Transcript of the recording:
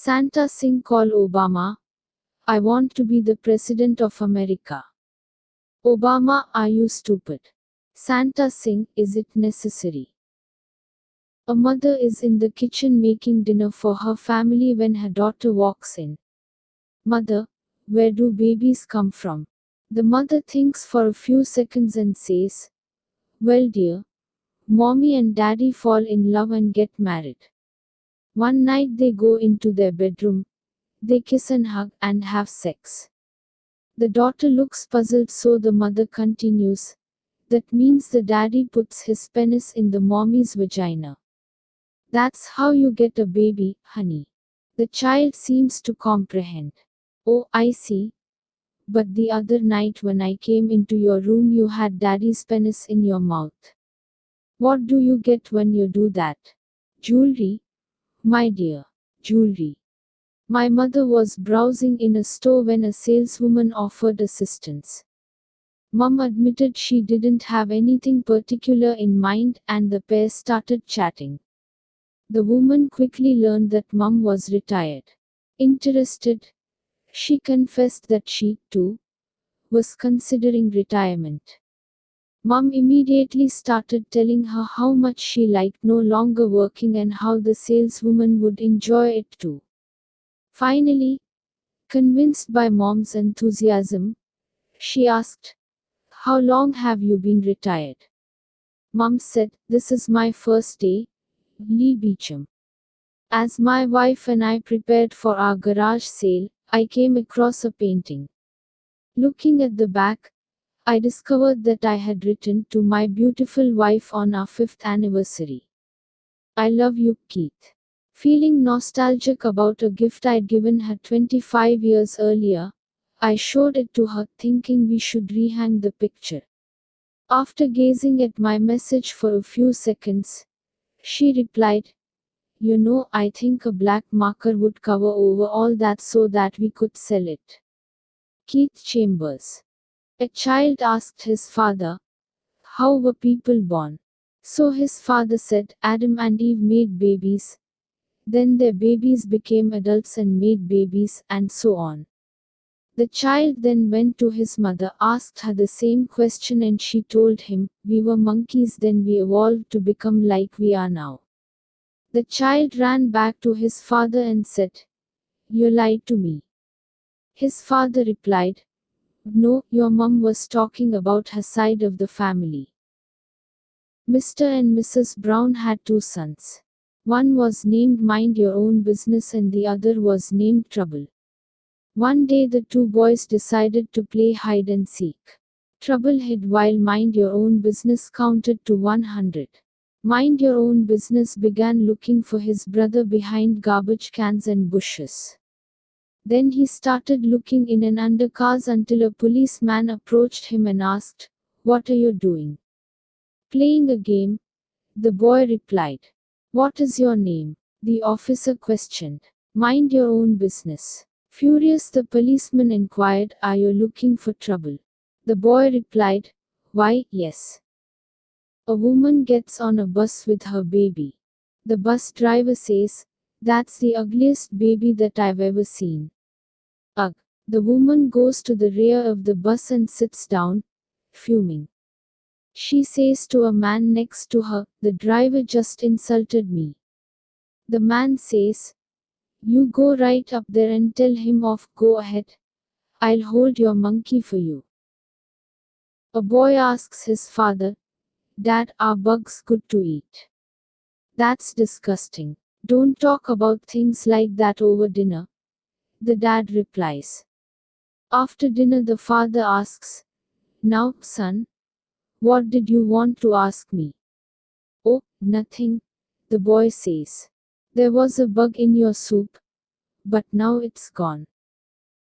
Santa Singh call Obama, I want to be the President of America. Obama, are you stupid? Santa Singh, is it necessary? A mother is in the kitchen making dinner for her family when her daughter walks in. Mother, where do babies come from? The mother thinks for a few seconds and says, well, dear, mommy and daddy fall in love and get married. One night they go into their bedroom, they kiss and hug and have sex. The daughter looks puzzled, so the mother continues, that means the daddy puts his penis in the mommy's vagina. That's how you get a baby, honey. The child seems to comprehend. Oh, I see. But the other night when I came into your room, you had daddy's penis in your mouth. What do you get when you do that? Jewelry? My dear. Jewelry. My mother was browsing in a store when a saleswoman offered assistance. Mum admitted she didn't have anything particular in mind, and the pair started chatting. The woman quickly learned that Mum was retired. Interested, she confessed that she, too, was considering retirement. Mum immediately started telling her how much she liked no longer working and how the saleswoman would enjoy it too. Finally, convinced by Mom's enthusiasm, she asked, how long have you been retired? Mum said, this is my first day, Lee Beecham. As my wife and I prepared for our garage sale, I came across a painting. Looking at the back, I discovered that I had written to my beautiful wife on our 5th anniversary. I love you, Keith. Feeling nostalgic about a gift I'd given her 25 years earlier, I showed it to her, thinking we should rehang the picture. After gazing at my message for a few seconds, she replied, you know, I think a black marker would cover over all that so that we could sell it. Keith Chambers. A child asked his father, how were people born? So his father said, Adam and Eve made babies. Then their babies became adults and made babies, and so on. The child then went to his mother, asked her the same question, and she told him, we were monkeys, then we evolved to become like we are now. The child ran back to his father and said, you lied to me. His father replied, no, your mum was talking about her side of the family. Mr. and Mrs. Brown had 2 sons. One was named Mind Your Own Business and the other was named Trouble. One day the 2 boys decided to play hide and seek. Trouble hid while Mind Your Own Business counted to 100. Mind Your Own Business began looking for his brother behind garbage cans and bushes. Then he started looking in and under cars until a policeman approached him and asked, what are you doing? Playing a game, the boy replied. What is your name? The officer questioned. Mind Your Own Business. Furious, the policeman inquired, are you looking for trouble? The boy replied, why, yes. A woman gets on a bus with her baby. The bus driver says, that's the ugliest baby that I've ever seen. Ugh. The woman goes to the rear of the bus and sits down, fuming. She says to a man next to her, the driver just insulted me. The man says, you go right up there and tell him off, go ahead. I'll hold your monkey for you. A boy asks his father, Dad, are bugs good to eat? That's disgusting. Don't talk about things like that over dinner. The dad replies. After dinner the father asks, now, son, what did you want to ask me? Oh, nothing, the boy says. There was a bug in your soup, but now it's gone.